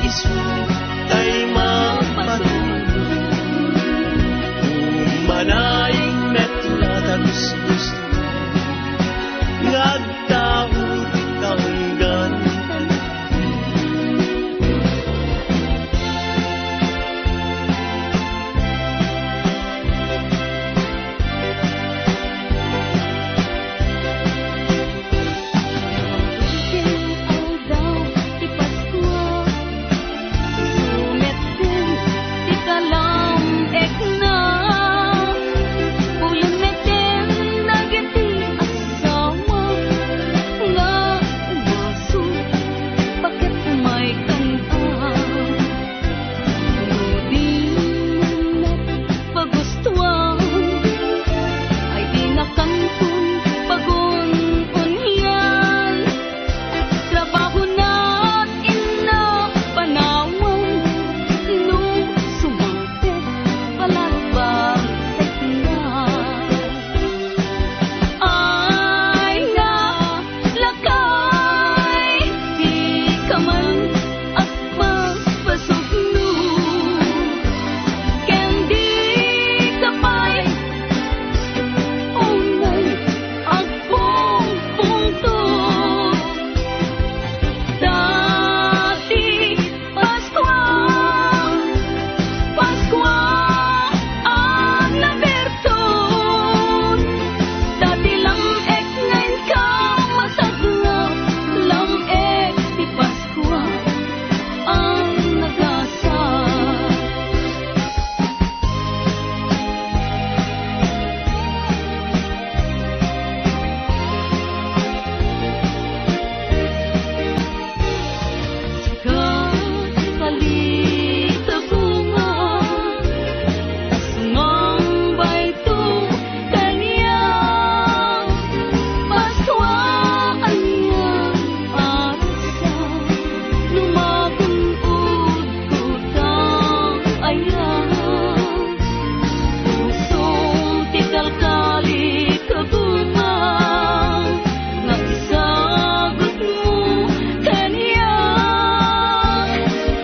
isu tay mapatulog umanaing metla tagus-gus ngagtaod kaunggan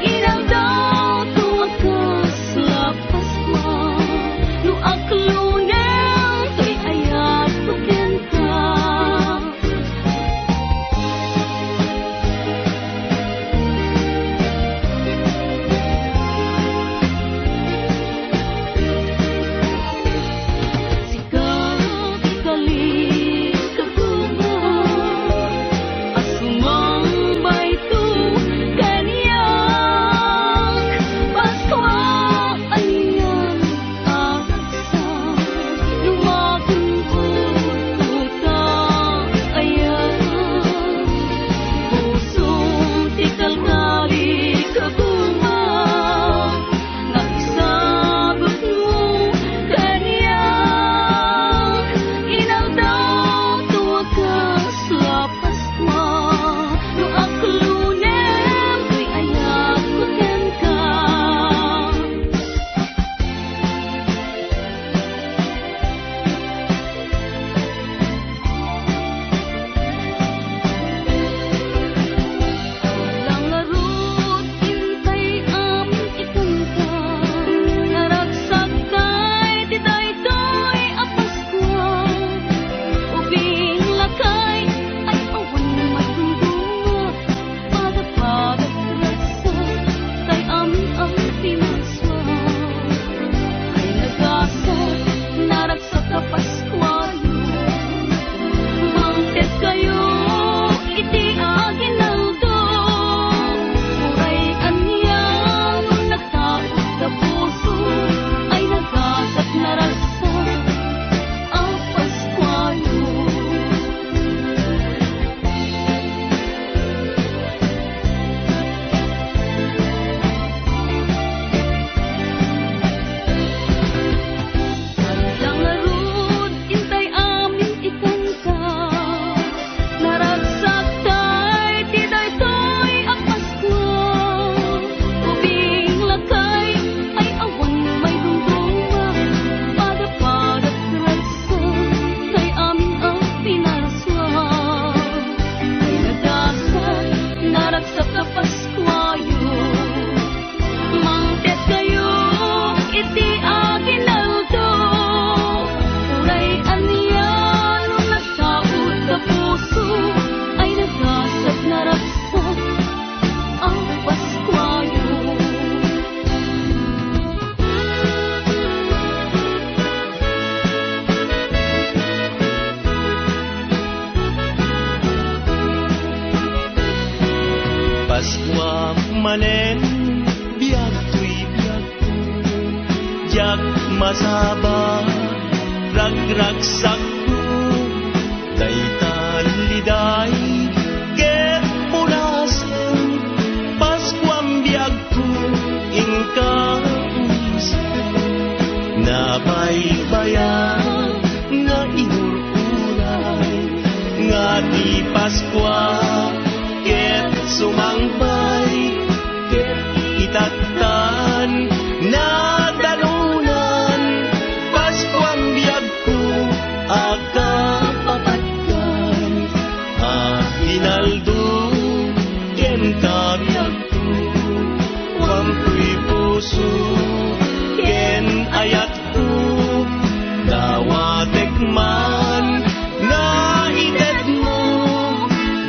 Inang Paskwa manen biag tuy biag ko jak masaba ragragsak ko dayta liday ket punasen Paskwam biag ko inka nabaybayan nga inururay nga di Paskwa ket sumangbay ket itatan na dalunan Paskwam biag ko aga papatkan hinaldo ken kabiag ko wampuy puso ken ayat ko dawatek man na ited mo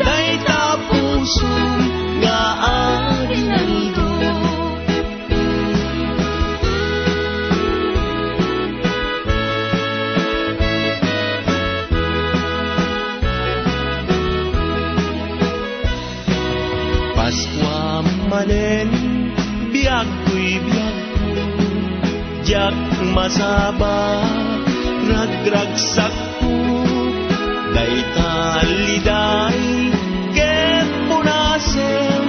dayta puso nga arinaldo Paskwa manen biag ko'y biag ko jak masaba ragragsak ko dayta liday ket punasen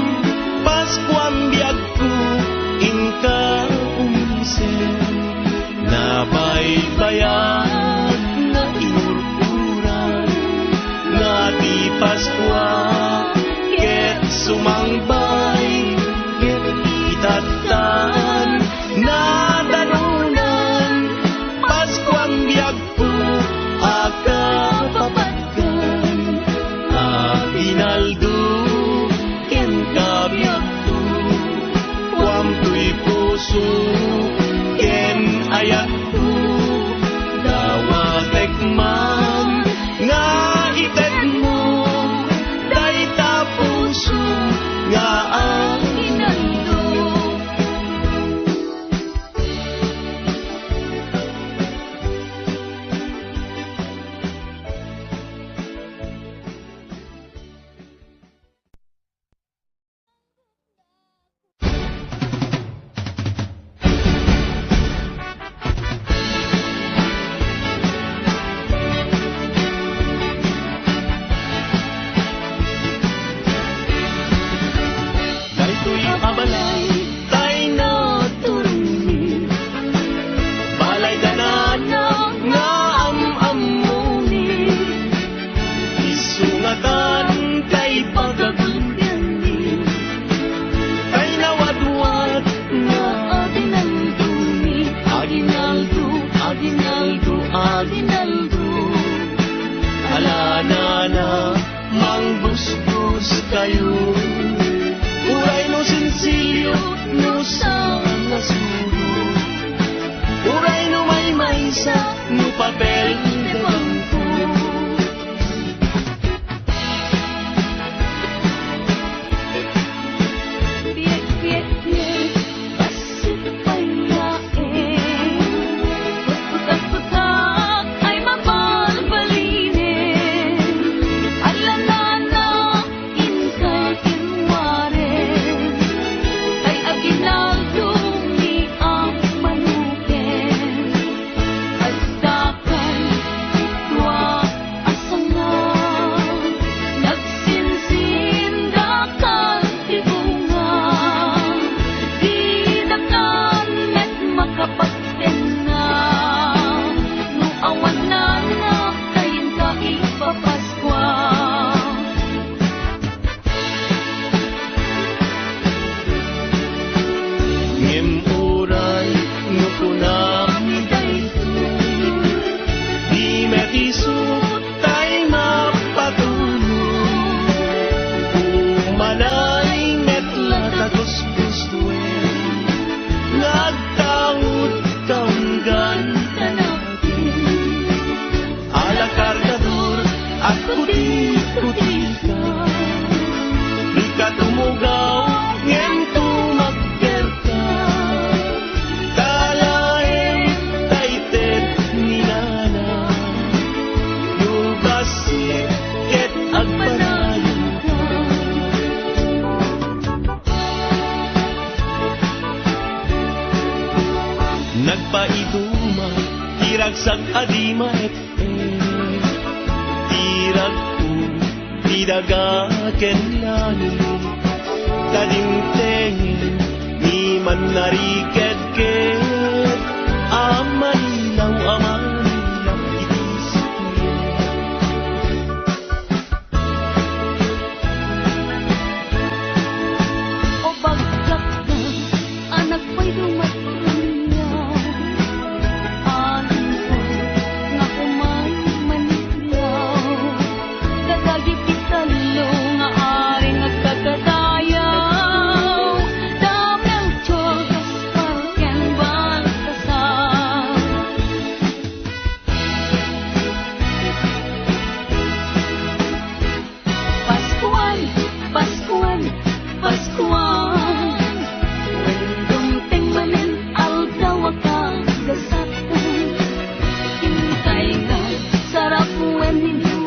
Paskwam biag ko inka umisen nabaybayan na inururan nga di Paskwa ket sumangbay ket itatan na dalunan Paskwam biag ko aga papatkan hinaldo ken kabiag ko wampuy puso ken ayat ko dawatek man nga ited mo dayta puso nga arinaldo daytoy abalay tay na turungni balay danana nga amamoni isungatan kay pagagundani kay nawadwad nga aginalduni aginaldo aginaldo aginaldo alanana mangbusbus kayo uray no sinsilyo no sa nasuro uray no may maysa no papel de bangko Biek biek biek pasupayain putak-putak ay mabalbalinin alanana inka nagpaiduma, tiragsak adima tirag ko, tidagaken langit, kadimtengin, ni man nariked-ked, amanilaw, itisip O bagsak ka, anak ko'y dumatunyaw. Alam ko, nga kumay manilaw. Dadagip kitalo, nga aring nagkagadayaw. Damnang tiyos, parken baltasal. Paskuan, Paskuan, Paskuan. Dumteng manin aldaw akagasatan. Hintay nga sarap buwan ninyo,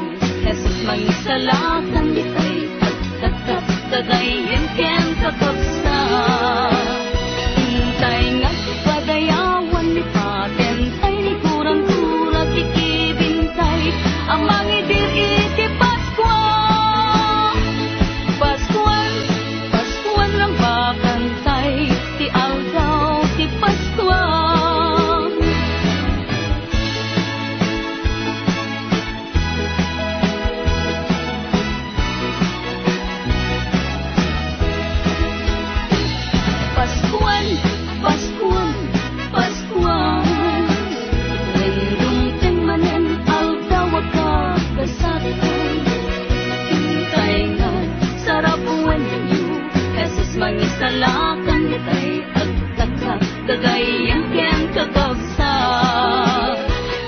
Jesus mangisalakan ditay pagtatap kagayin ken kakabsa. Hintay nga padayawan ni patentay ni kurang-kura kikibintay ang mangidir iti Paskuan. Paskuan, Paskuan lang bakantay, ti aldaw, ti Paskuan. Paskuan, Paskuan, Paskuan. Dumteng manen aldaw akagasatan. Hintay nga sarap buwan ninyo, Jesus mangisalakan ditay agtakak kagayan ken kakabsa.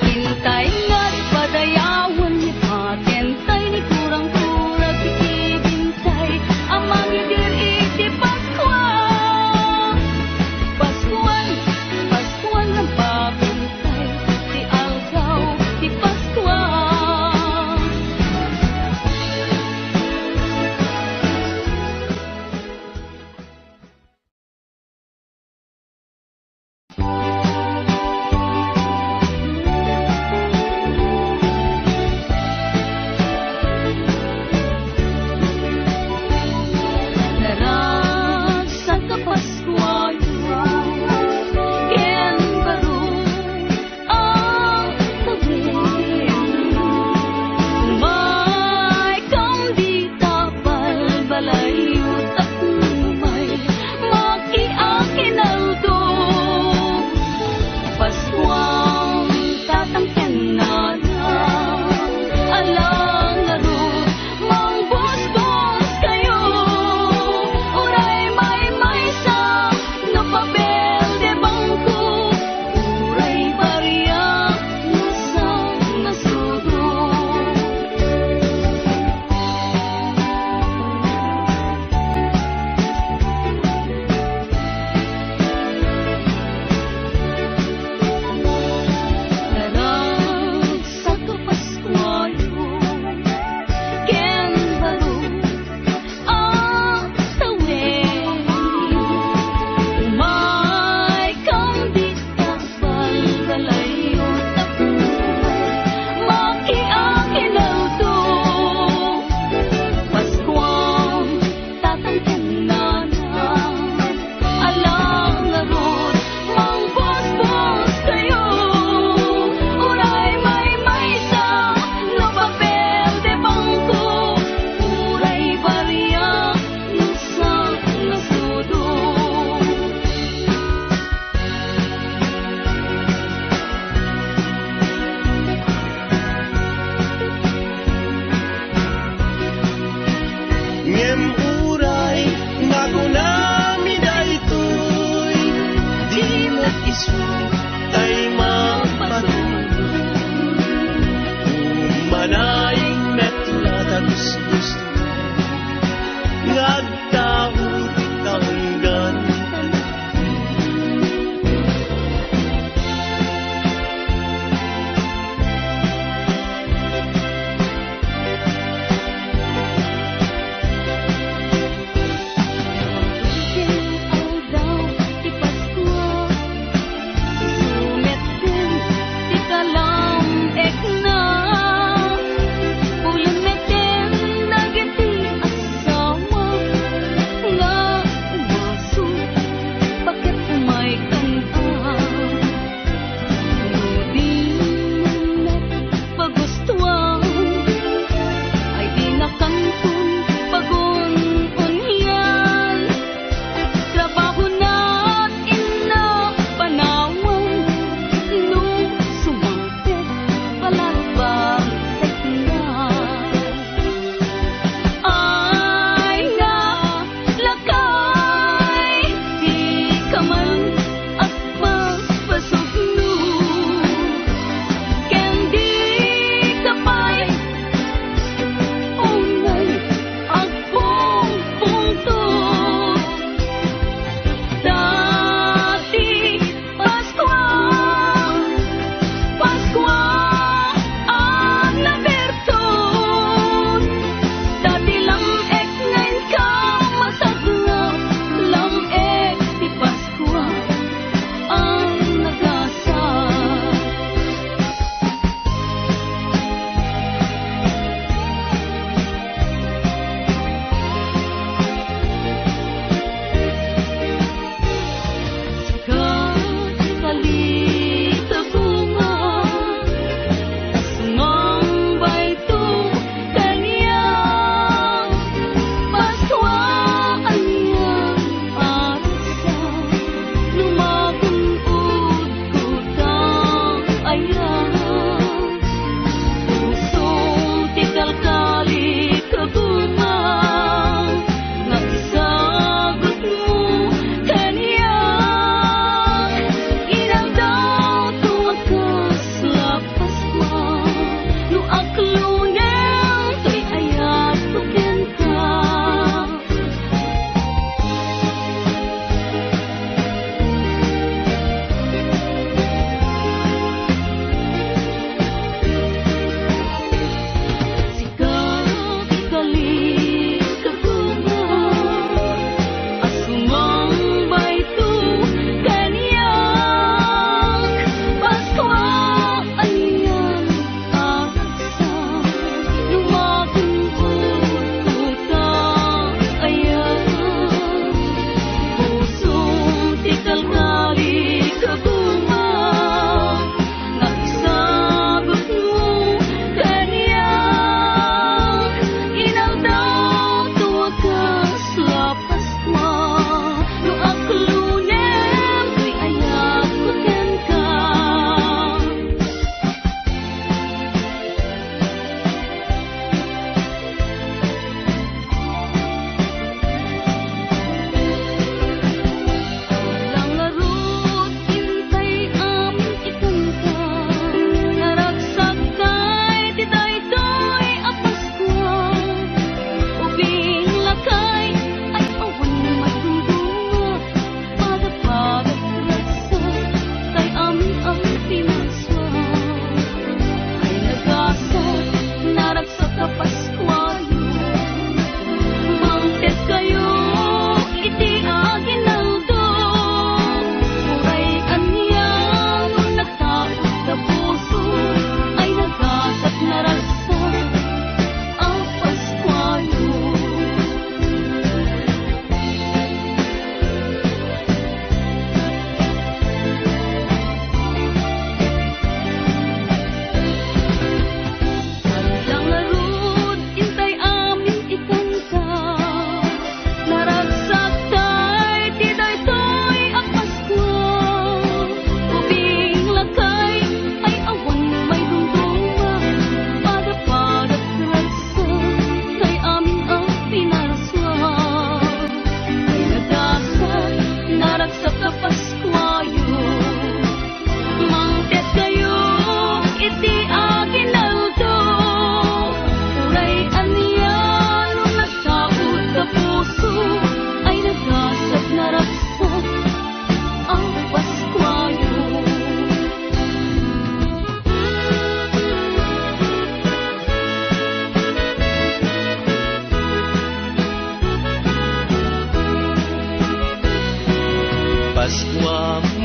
Hintay nga padayawan ni patentay ni kurang-kura kikibintay ang mangidir iti Paskuan. Paskuan, Paskuan lang bakantay, ti aldaw, ti Paskuan. Naragsak ka Paskuayo, ken baro ang tawid. May kamdi tapal balayo, takumay makiakin aldo.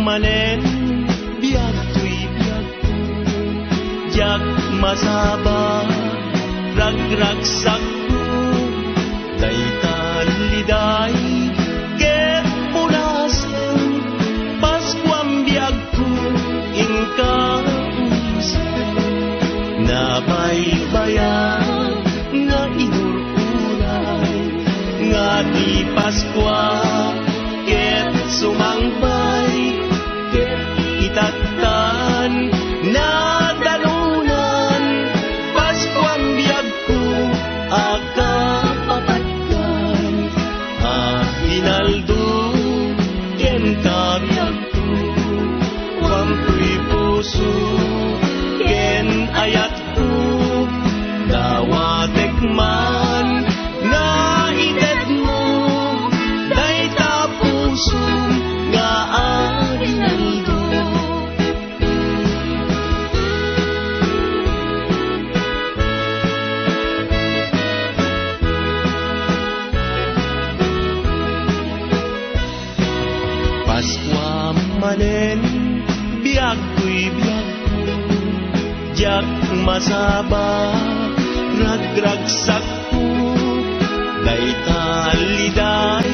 manen biag tuy biag ko jak masaba ragragsak ko daytan liday ket pulasen Paskuam biag ko inka nabaybayan nga inurulay nga di Paskwa ket sumangbay ket itatan na dalunan Paskuam biag ko aga papatkan hinaldo ken kabiag ko wampuy puso ken ayat ko dawatek man na ited mo dayta puso nga arinaldo Paskwa manen biag ko'y biag ko jak masaba ragragsak ko dayta liday